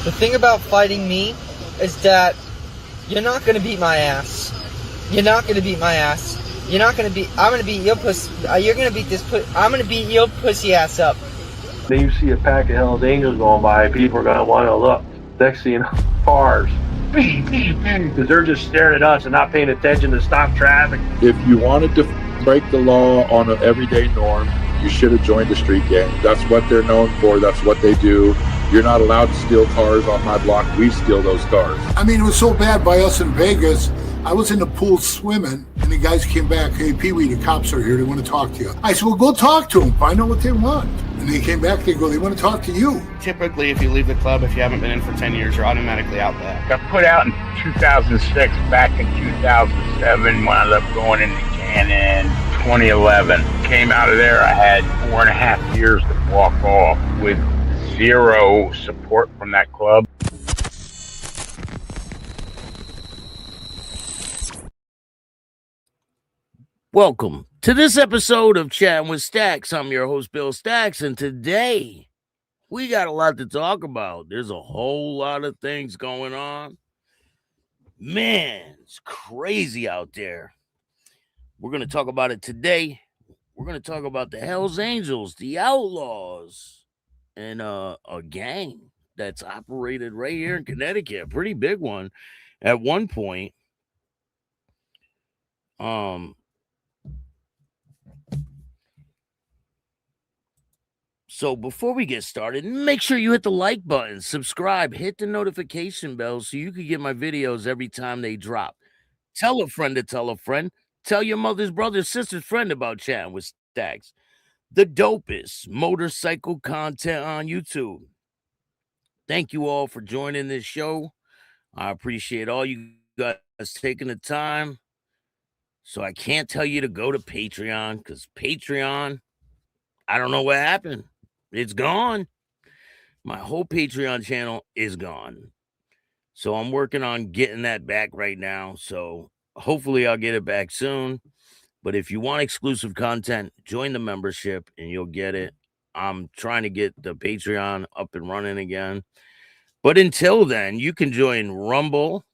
The thing about fighting me is that you're not going to beat my ass. You're not going to beat my ass. You're not going to beat... I'm going to beat your pussy... You're going to beat this... I'm going to beat your pussy ass up. Then you see a pack of Hell's Angels going by, people are going to want to look. Next thing you know, cars. Because they're just staring at us and not paying attention to stop traffic. If you wanted to break the law on an everyday norm, you should have joined the street gang. That's what they're known for. That's what they do. You're not allowed to steal cars on my block. We steal those cars. I mean, it was so bad by us in Vegas. I was in the pool swimming, and the guys came back. Hey, Pee-wee, the cops are here. They want to talk to you. I said, well, go talk to them. Find out what they want. And they came back. They go, they want to talk to you. Typically, if you leave the club, if you haven't been in for 10 years, you're automatically out back. Got put out in 2006. Back in 2007, wound up going into Cannon. 2011. Came out of there. I had 4.5 years to walk off with zero support from that club. Welcome to this episode of Chatting with Stacks. I'm your host, Bill Stacks, and today we got a lot to talk about. There's a whole lot of things going on. Man, it's crazy out there. We're going to talk about it today. We're going to talk about the Hells Angels, the Outlaws, and a gang that's operated right here in Connecticut, a pretty big one at one point. So before we get started, make sure you hit the like button, subscribe, hit the notification bell so you can get my videos every time they drop. Tell a friend to tell a friend. Tell your mother's brother's sister's friend about Chatting with Stacks. The dopest motorcycle content on YouTube. Thank you all for joining this show. I appreciate all you guys taking the time. So I can't tell you to go to Patreon because Patreon, I don't know what happened. It's gone. My whole Patreon channel is gone. So I'm working on getting that back right now. So hopefully I'll get it back soon. But if you want exclusive content, join the membership and you'll get it. I'm trying to get the Patreon up and running again. But until then, you can join Rumble.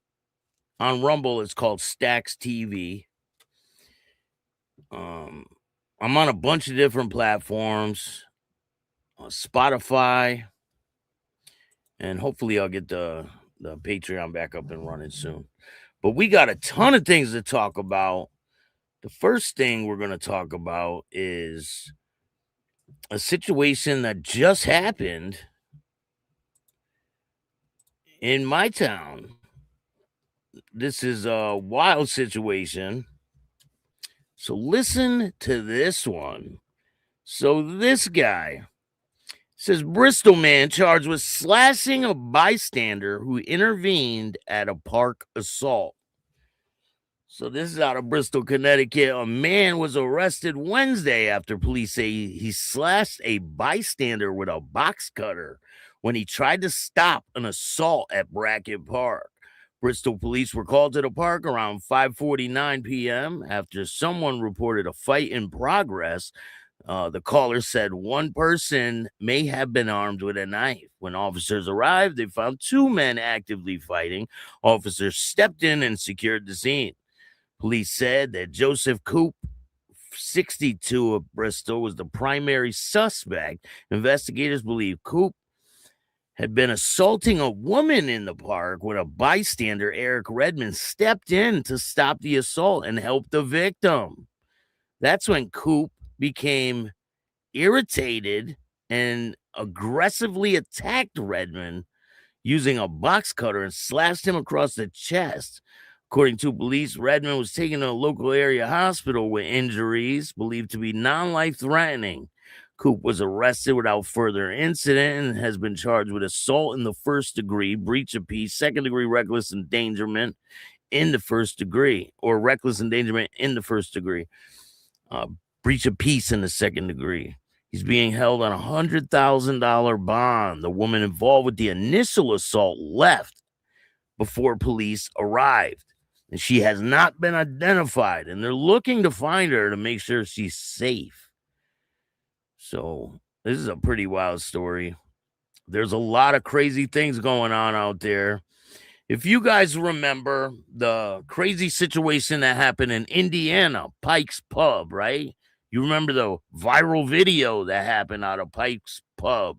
On Rumble, it's called Stacks TV. I'm on a bunch of different platforms. Spotify, and hopefully I'll get the Patreon back up and running soon. But we got a ton of things to talk about. The first thing we're going to talk about is a situation that just happened in my town. This is a wild situation. So listen to this one. So this guy says Bristol man charged with slashing a bystander who intervened at a park assault. So this is out of Bristol, Connecticut. A man was arrested Wednesday after police say he slashed a bystander with a box cutter when he tried to stop an assault at Brackett Park. Bristol police were called to the park around 5:49 p.m. after someone reported a fight in progress. The caller said one person may have been armed with a knife. When officers arrived, they found two men actively fighting. Officers stepped in and secured the scene. Police said that Joseph Coop, 62 of Bristol, was the primary suspect. Investigators believe Coop had been assaulting a woman in the park when a bystander, Eric Redmond, stepped in to stop the assault and help the victim. That's when Coop became irritated and aggressively attacked Redmond using a box cutter and slashed him across the chest. According to police, Redmond was taken to a local area hospital with injuries believed to be non-life-threatening. Coop was arrested without further incident and has been charged with assault in the first degree, breach of peace, second-degree reckless endangerment in the first degree, or reckless endangerment in the first degree. Breach of peace in the second degree. He's being held on a $100,000 bond. The woman involved with the initial assault left before police arrived, and she has not been identified, and they're looking to find her to make sure she's safe. So this is a pretty wild story. There's a lot of crazy things going on out there. If you guys remember the crazy situation that happened in Indiana, Pikes Pub, right? You remember the viral video that happened out of Pikes Pub.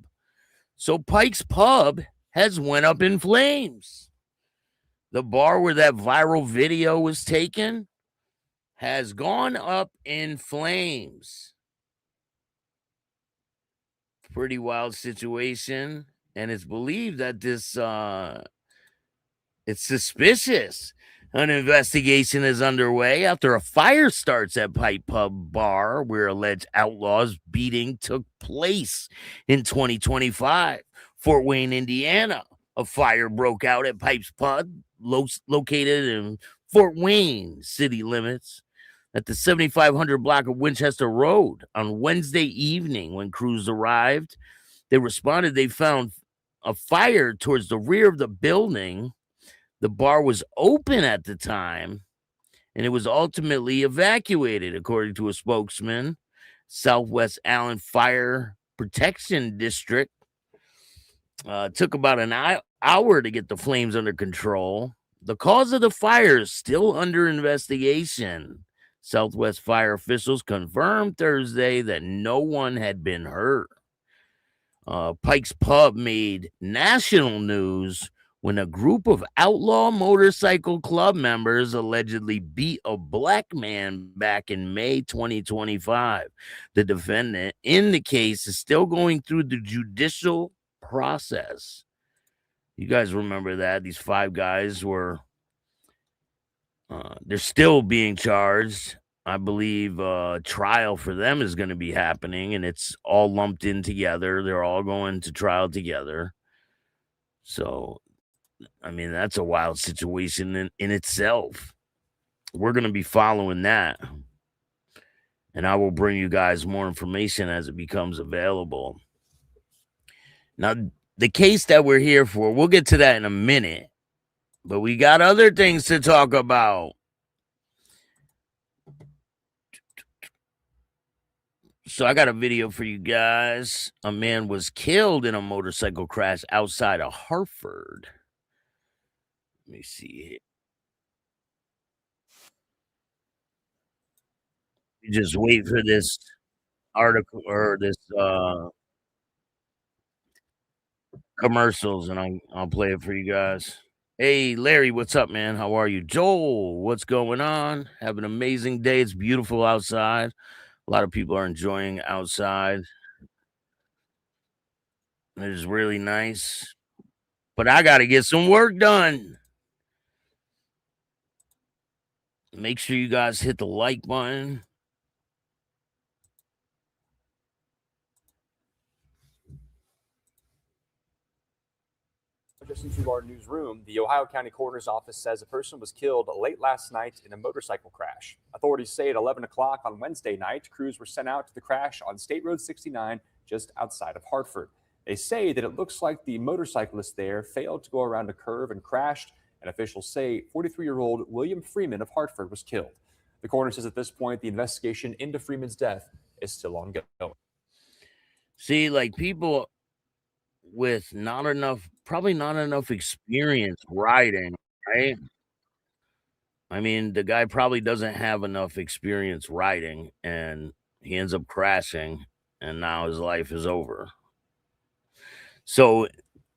So Pikes Pub has went up in flames. The bar where that viral video was taken has gone up in flames. Pretty wild situation. And it's believed that this it's suspicious. An investigation is underway after a fire starts at Pipe Pub bar where alleged outlaws beating took place in 2025. Fort Wayne, Indiana. A fire broke out at Pipes Pub, located in Fort Wayne city limits at the 7500 block of Winchester Road on Wednesday evening. When crews arrived, they responded they found a fire towards the rear of the building. The bar was open at the time, and it was ultimately evacuated, according to a spokesman. Southwest Allen Fire Protection District took about an hour to get the flames under control. The cause of the fire is still under investigation. Southwest fire officials confirmed Thursday that no one had been hurt. Pikes Pub made national news when a group of Outlaw Motorcycle Club members allegedly beat a black man back in May 2025. The defendant in the case is still going through the judicial process. You guys remember that? These 5 guys were, they're still being charged. I believe trial for them is going to be happening, and it's all lumped in together. They're all going to trial together. So, I mean, that's a wild situation in itself. We're going to be following that, and I will bring you guys more information as it becomes available. Now, the case that we're here for, we'll get to that in a minute, but we got other things to talk about. So I got a video for you guys. A man was killed in a motorcycle crash outside of Hartford. Let me see here. You just wait for this article or this commercials, and I'll play it for you guys. Hey, Larry, what's up, man? How are you? Joel, what's going on? Have an amazing day. It's beautiful outside. A lot of people are enjoying outside. It is really nice. But I got to get some work done. Make sure you guys hit the like button. Just into our newsroom, the Ohio County Coroner's Office says a person was killed late last night in a motorcycle crash. Authorities say at 11 o'clock on Wednesday night, crews were sent out to the crash on State Road 69 just outside of Hartford. They say that it looks like the motorcyclist there failed to go around a curve and crashed, and officials say 43-year-old William Freeman of Hartford was killed. The coroner says at this point, the investigation into Freeman's death is still ongoing. See, like people with probably not enough experience riding, right? I mean, the guy probably doesn't have enough experience riding, and he ends up crashing, and now his life is over. So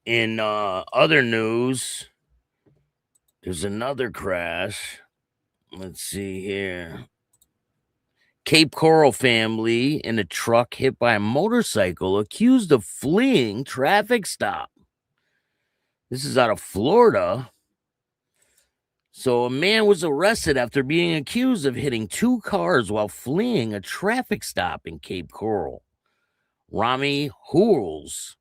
in other news, there's another crash. Let's see here. Cape Coral family in a truck hit by a motorcycle accused of fleeing traffic stop. This is out of Florida. So a man was arrested after being accused of hitting 2 cars while fleeing a traffic stop in Cape Coral. Rami Hools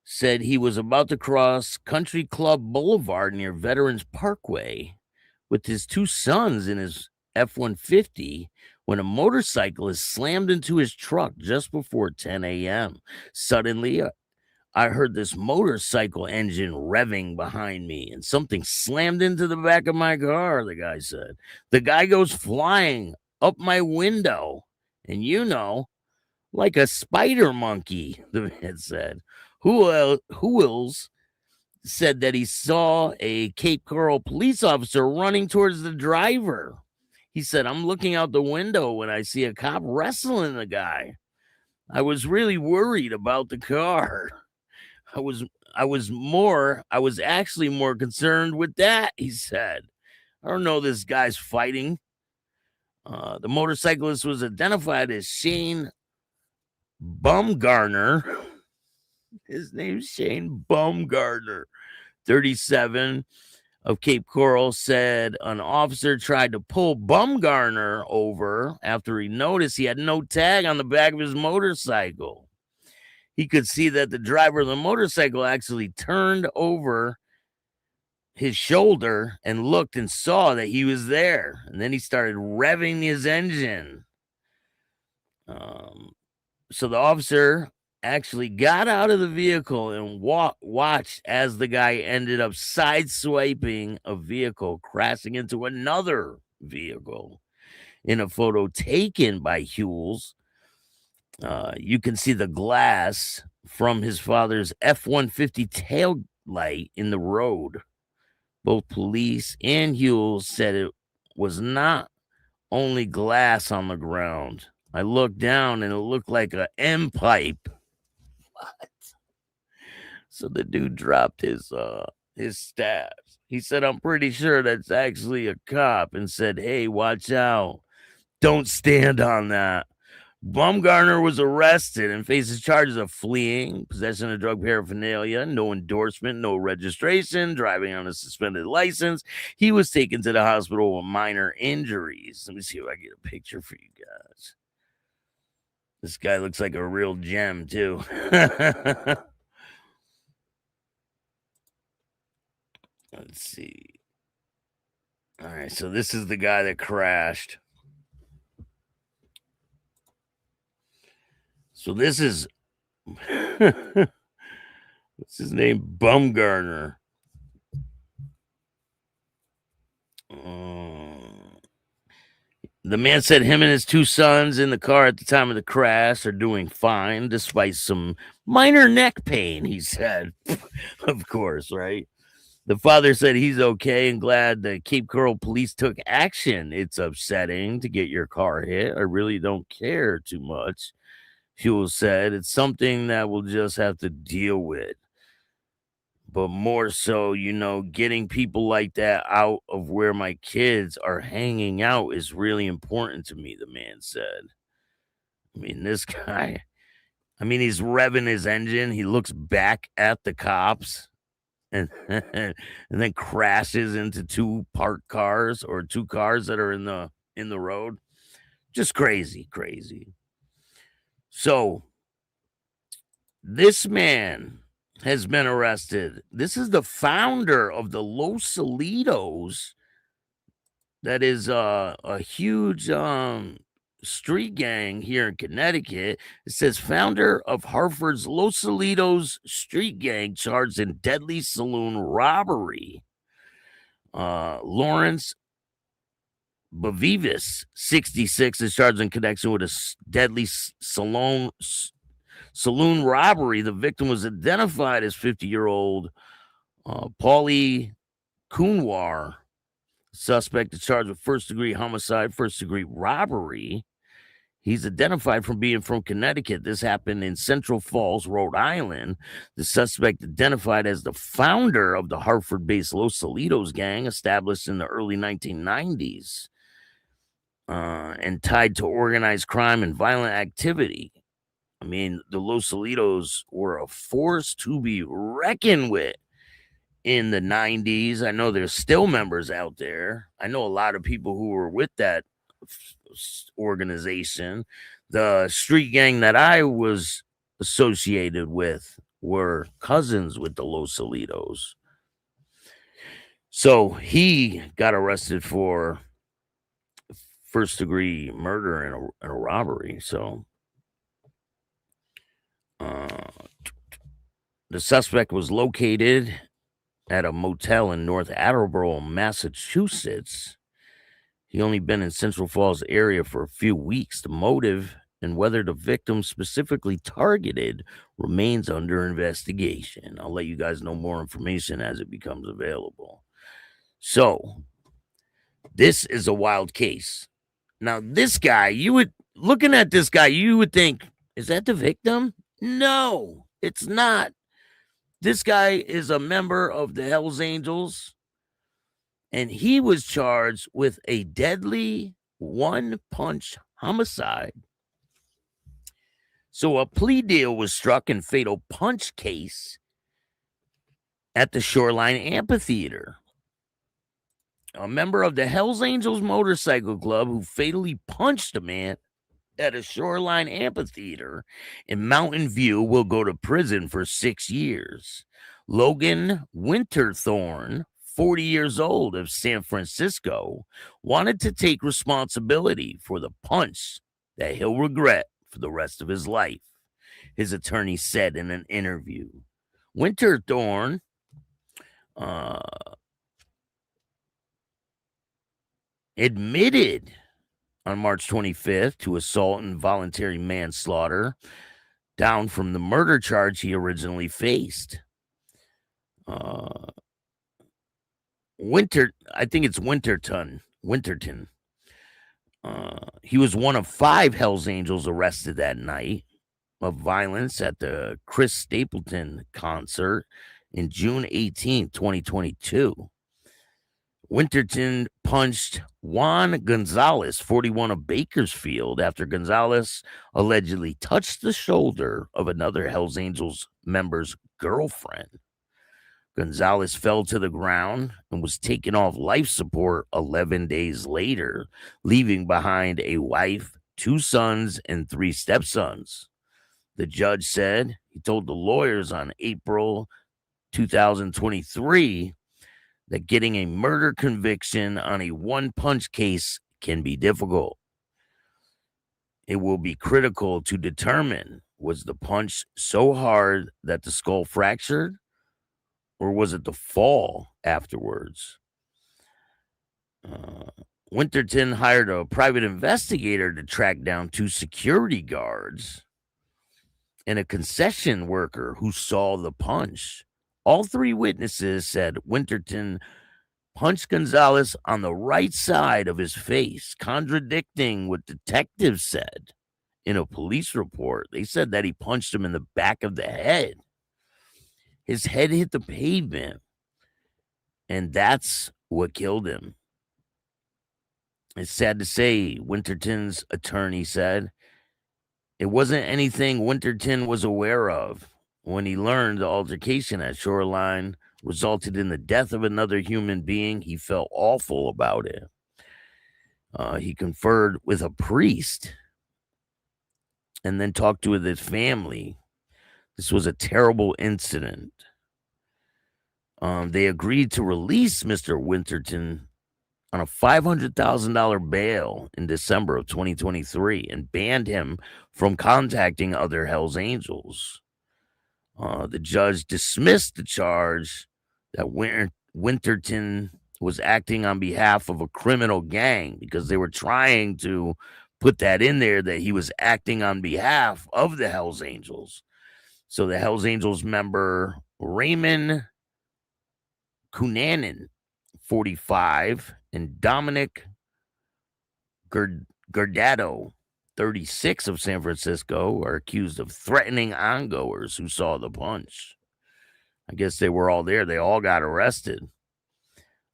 said he was about to cross Country Club Boulevard near Veterans Parkway with his 2 sons in his F-150 when a motorcyclist slammed into his truck just before 10 a.m. Suddenly, I heard this motorcycle engine revving behind me, and something slammed into the back of my car, the guy said. The guy goes flying up my window, and like a spider monkey, the man said. Hewells said that he saw a Cape Coral police officer running towards the driver. He said, "I'm looking out the window when I see a cop wrestling the guy. I was really worried about the car. I was actually more concerned with that," he said. "I don't know this guy's fighting." The motorcyclist was identified as Shane Bumgarner. His name's Shane Bumgarner, 37, of Cape Coral, said an officer tried to pull Bumgarner over after he noticed he had no tag on the back of his motorcycle. He could see that the driver of the motorcycle actually turned over his shoulder and looked and saw that he was there. And then he started revving his engine. So the officer actually got out of the vehicle and watched as the guy ended up sideswiping a vehicle, crashing into another vehicle. In a photo taken by Hewells, you can see the glass from his father's F-150 tail light in the road. Both police and Hewells said it was not only glass on the ground. "I looked down and it looked like an M pipe." What? So the dude dropped his stabs. He said, "I'm pretty sure that's actually a cop," and said, "Hey, watch out. Don't stand on that." Bumgarner was arrested and faces charges of fleeing, possession of drug paraphernalia, no endorsement, no registration, driving on a suspended license. He was taken to the hospital with minor injuries. Let me see if I get a picture for you guys. This guy looks like a real gem, too. Let's see. All right, so this is the guy that crashed. So this is, what's his name? Bumgarner. The man said him and his two sons in the car at the time of the crash are doing fine, despite some minor neck pain, he said. Of course, right? The father said he's okay and glad the Cape Coral police took action. "It's upsetting to get your car hit. I really don't care too much," Hewells said. "It's something that we'll just have to deal with. But more so, getting people like that out of where my kids are hanging out is really important to me," the man said. I mean, this guy, he's revving his engine. He looks back at the cops and then crashes into two parked cars or two cars that are in the road. Just crazy. So this man has been arrested. This is the founder of the Los Salitos. That is a huge street gang here in Connecticut. It says founder of Hartford's Los Salitos street gang charged in deadly saloon robbery. Lawrence Bavivis, 66, is charged in connection with a deadly saloon robbery. The victim was identified as 50-year-old Paulie Kunwar. Suspect is charged with first-degree homicide, first-degree robbery. He's identified from being from Connecticut. This happened in Central Falls, Rhode Island. The suspect identified as the founder of the Hartford-based Los Salitos gang, established in the early 1990s, and tied to organized crime and violent activity. The Los Salitos were a force to be reckoned with in the 90s. I know there's still members out there. I know a lot of people who were with that organization. The street gang that I was associated with were cousins with the Los Salitos. So he got arrested for first-degree murder and a robbery. So the suspect was located at a motel in North Attleboro, Massachusetts. He only been in Central Falls area for a few weeks. The motive and whether the victim specifically targeted remains under investigation. I'll let you guys know more information as it becomes available. So, this is a wild case. Now, this guy, looking at this guy, you would think, is that the victim? No, it's not. This guy is a member of the Hells Angels, and he was charged with a deadly one-punch homicide. So a plea deal was struck in fatal punch case at the Shoreline Amphitheatre. A member of the Hells Angels Motorcycle Club who fatally punched a man at a Shoreline Amphitheatre in Mountain View will go to prison for 6 years. Logan Winterton, 40 years old, of San Francisco, wanted to take responsibility for the punch that he'll regret for the rest of his life, his attorney said in an interview. Winterton admitted on March 25th to assault and voluntary manslaughter, down from the murder charge he originally faced. I think it's Winterton. He was one of 5 Hells Angels arrested that night of violence at the Chris Stapleton concert in June 18, 2022. Winterton punched Juan Gonzalez, 41, of Bakersfield, after Gonzalez allegedly touched the shoulder of another Hells Angels member's girlfriend. Gonzalez fell to the ground and was taken off life support 11 days later, leaving behind a wife, 2 sons, and 3 stepsons. The judge said he told the lawyers on April 2023 that getting a murder conviction on a one-punch case can be difficult. It will be critical to determine, was the punch so hard that the skull fractured, or was it the fall afterwards? Winterton hired a private investigator to track down 2 security guards and a concession worker who saw the punch. All 3 witnesses said Winterton punched Gonzalez on the right side of his face, contradicting what detectives said in a police report. They said that he punched him in the back of the head. His head hit the pavement, and that's what killed him. It's sad to say, Winterton's attorney said, it wasn't anything Winterton was aware of. When he learned the altercation at Shoreline resulted in the death of another human being, he felt awful about it. He conferred with a priest and then talked with his family. This was a terrible incident. They agreed to release Mr. Winterton on a $500,000 bail in December of 2023 and banned him from contacting other Hells Angels. The judge dismissed the charge that Winterton was acting on behalf of a criminal gang, because they were trying to put that in there, that he was acting on behalf of the Hells Angels. So the Hells Angels member Raymond Cunanan, 45, and Dominic Gardado, 36, of San Francisco, are accused of threatening ongoers who saw the punch. I guess they were all there. They all got arrested.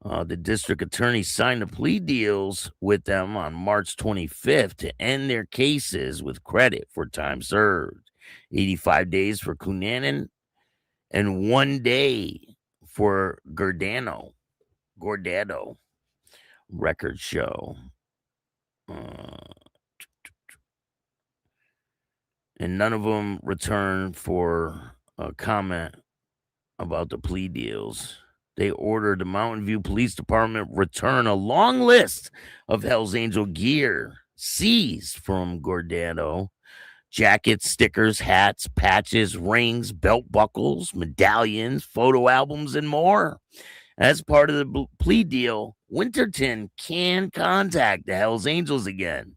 The district attorney signed the plea deals with them on March 25th to end their cases with credit for time served. 85 days for Cunanan and 1 day for Gordado. Record show. And none of them returned for a comment about the plea deals. They ordered the Mountain View Police Department return a long list of Hells Angel gear seized from Gordado: jackets, stickers, hats, patches, rings, belt buckles, medallions, photo albums, and more. As part of the plea deal, Winterton can contact the Hells Angels again.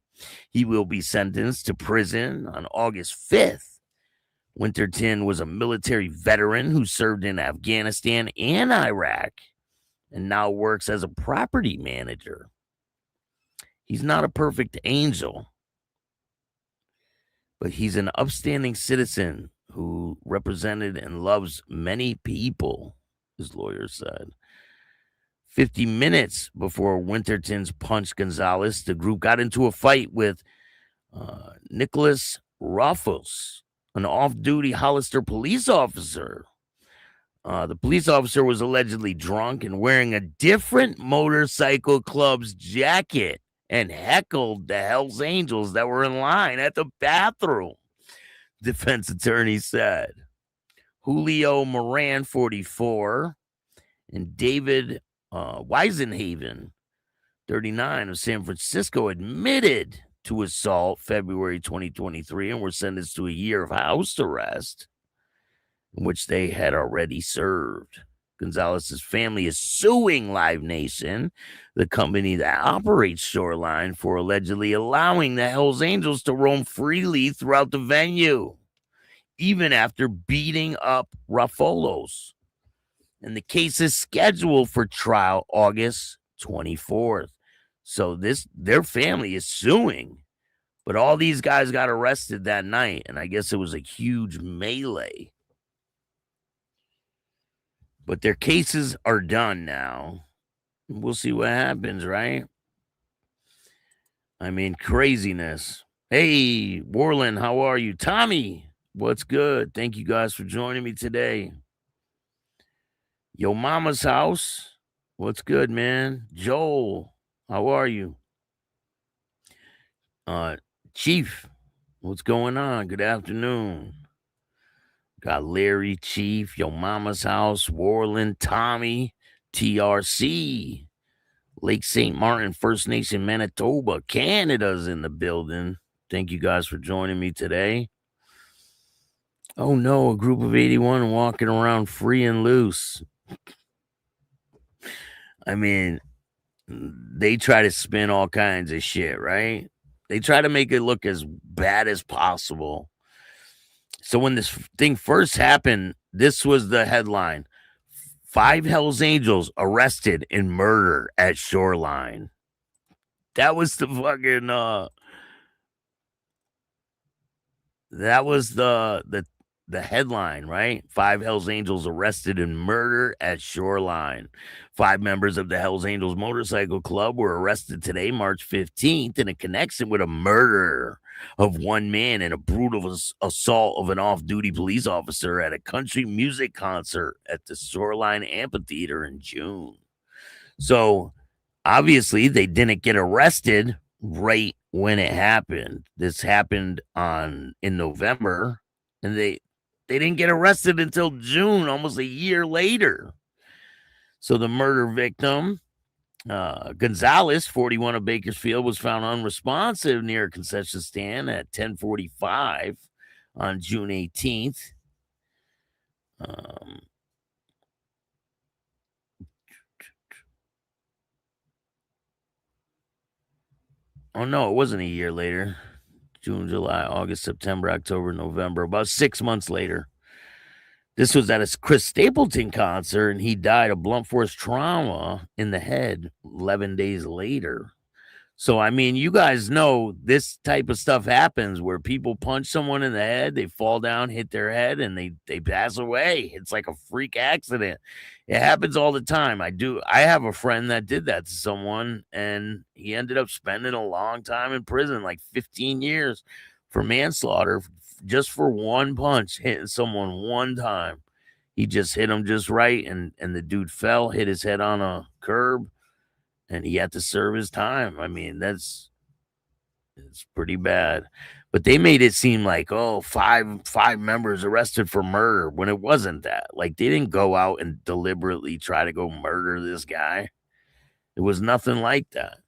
He will be sentenced to prison on August 5th. Winterton was a military veteran who served in Afghanistan and Iraq and now works as a property manager. He's not a perfect angel, but he's an upstanding citizen who represented and loves many people, his lawyer said. 50 minutes before Winterton's punched Gonzalez, the group got into a fight with Nicholas Ruffles, an off-duty Hollister police officer. The police officer was allegedly drunk and wearing a different motorcycle club's jacket and heckled the Hells Angels that were in line at the bathroom, defense attorney said. Julio Moran, 44, and David Weisenhaven, 39, of San Francisco, admitted to assault February 2023 and were sentenced to a year of house arrest, in which they had already served. Gonzalez's family is suing Live Nation, the company that operates Shoreline, for allegedly allowing the Hells Angels to roam freely throughout the venue, even after beating up Raffolos. And the case is scheduled for trial August 24th. So their family is suing. But all these guys got arrested that night, and I guess it was a huge melee. But their cases are done now. We'll see what happens, right? I mean, craziness. Hey, Warland, how are you? Tommy, what's good? Thank you guys for joining me today. Yo Mama's house, what's good, man? Joel, how are you? Chief, what's going on? Good afternoon. Got Larry, Chief, Yo Mama's house, Warland, Tommy, TRC, Lake St. Martin, First Nation, Manitoba, Canada's in the building. Thank you guys for joining me today. Oh no, a group of 81 walking around free and loose. I mean, they try to spin all kinds of shit, right? They try to make it look as bad as possible. So when this thing first happened, this was the headline: 5 Hells Angels arrested in murder at Shoreline. That was the fucking that was the headline, right? 5 Hells Angels arrested in murder at Shoreline. 5 members of the Hells Angels Motorcycle Club were arrested today, March 15th, in a connection with a murder of one man and a brutal assault of an off-duty police officer at a country music concert at the Shoreline Amphitheatre in June. So obviously they didn't get arrested right when it happened. This happened in November, and they didn't get arrested until June, almost a year later. So the murder victim, Gonzalez, 41 of Bakersfield, was found unresponsive near a concession stand at 10:45 on June 18th. Oh, no, it wasn't a year later. June, July, August, September, October, November, about 6 months later. This was at a Chris Stapleton concert, and he died of blunt force trauma in the head 11 days later. So, I mean, you guys know this type of stuff happens where people punch someone in the head, they fall down, hit their head, and they pass away. It's like a freak accident. It happens all the time. I have a friend that did that to someone, and he ended up spending a long time in prison, like 15 years for manslaughter, just for one punch, hitting someone one time. He just hit him just right, and the dude fell, hit his head on a curb, and he had to serve his time. I mean, it's pretty bad. But they made it seem like, oh, five members arrested for murder, when it wasn't that. Like, they didn't go out and deliberately try to go murder this guy. It was nothing like that.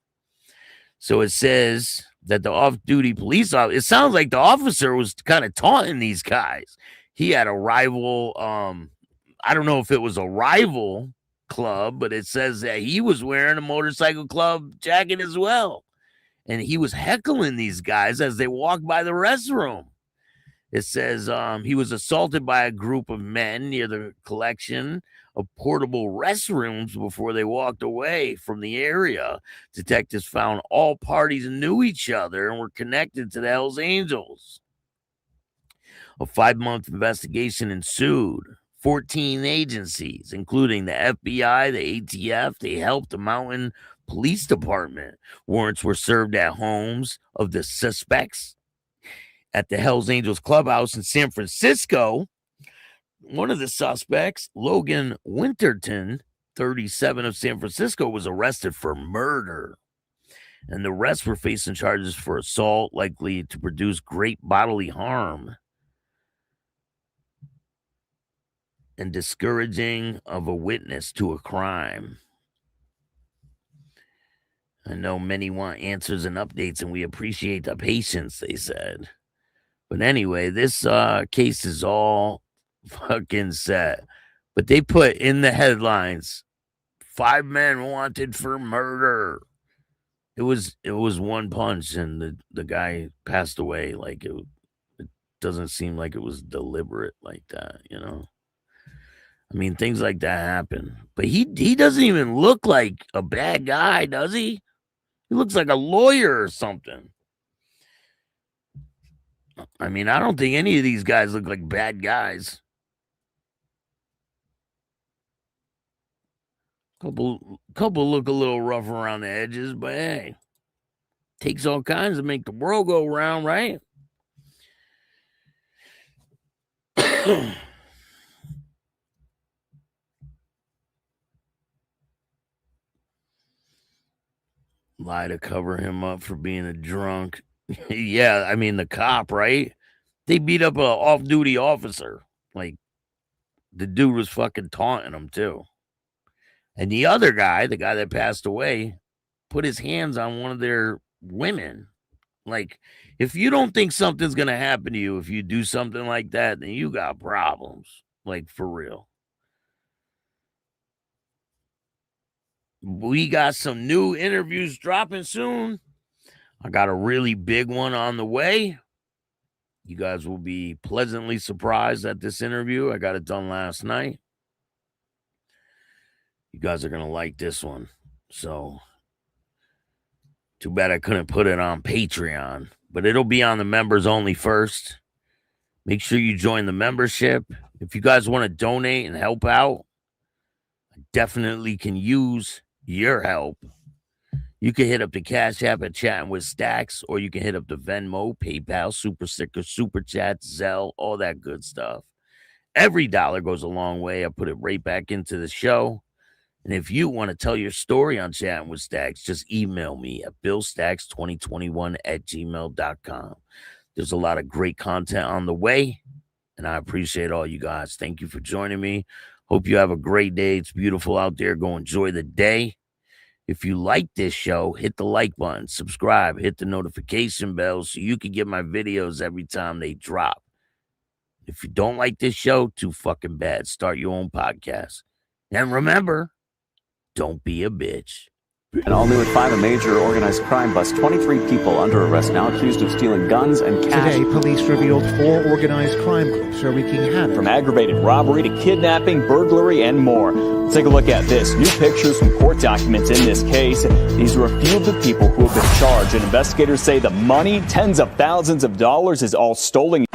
So it says that the off-duty police officer, it sounds like the officer was kind of taunting these guys. He had a rival, I don't know if it was a rival club, but it says that he was wearing a motorcycle club jacket as well. and he was heckling these guys as they walked by the restroom. It says he was assaulted by a group of men near the collection of portable restrooms before they walked away from the area. Detectives found all parties knew each other and were connected to the Hells Angels. A 5-month investigation ensued. 14 agencies, including the FBI, the ATF, the Help the Mountain Police Department. Warrants were served at homes of the suspects. At the Hells Angels clubhouse in San Francisco, one of the suspects, Logan Winterton, 37 of San Francisco, was arrested for murder. And the rest were facing charges for assault likely to produce great bodily harm and discouraging of a witness to a crime. I know many want answers and updates, and we appreciate the patience, they said. But anyway, this case is all fucking set. But they put in the headlines, 5 men wanted for murder. It was one punch, and the guy passed away. Like, it doesn't seem like it was deliberate like that, you know? I mean, things like that happen. But he doesn't even look like a bad guy, does he? He looks like a lawyer or something. I mean, I don't think any of these guys look like bad guys. Couple look a little rough around the edges, but hey, takes all kinds to make the world go round, right? Lie to cover him up for being a drunk. Yeah, I mean, the cop, right? They beat up an off-duty officer. Like, the dude was fucking taunting him, too. And the other guy, the guy that passed away, put his hands on one of their women. Like, if you don't think something's going to happen to you if you do something like that, then you got problems. Like, for real. We got some new interviews dropping soon. I got a really big one on the way. You guys will be pleasantly surprised at this interview. I got it done last night. You guys are going to like this one. So, too bad I couldn't put it on Patreon. But it'll be on the members only first. Make sure you join the membership. If you guys want to donate and help out, I definitely can use your help. You can hit up the Cash App at Chatting with Stacks, or you can hit up the Venmo, PayPal, Super Sticker, Super Chats, Zelle, all that good stuff. Every dollar goes a long way. I put it right back into the show. And if you want to tell your story on Chatting with Stacks, just email me at billstacks2021@gmail.com. There's a lot of great content on the way, and I appreciate all you guys. Thank you for joining me. Hope you have a great day. It's beautiful out there. Go enjoy the day. If you like this show, hit the like button, subscribe, hit the notification bell so you can get my videos every time they drop. If you don't like this show, too fucking bad. Start your own podcast. And remember, don't be a bitch. And all new at 5, a major organized crime bust. 23 people under arrest now accused of stealing guns and cash. Today, police revealed 4 organized crime groups are wreaking havoc. From aggravated robbery to kidnapping, burglary, and more. Let's take a look at this. New pictures from court documents in this case. These are a few of the people who have been charged. And investigators say the money, tens of thousands of dollars, is all stolen.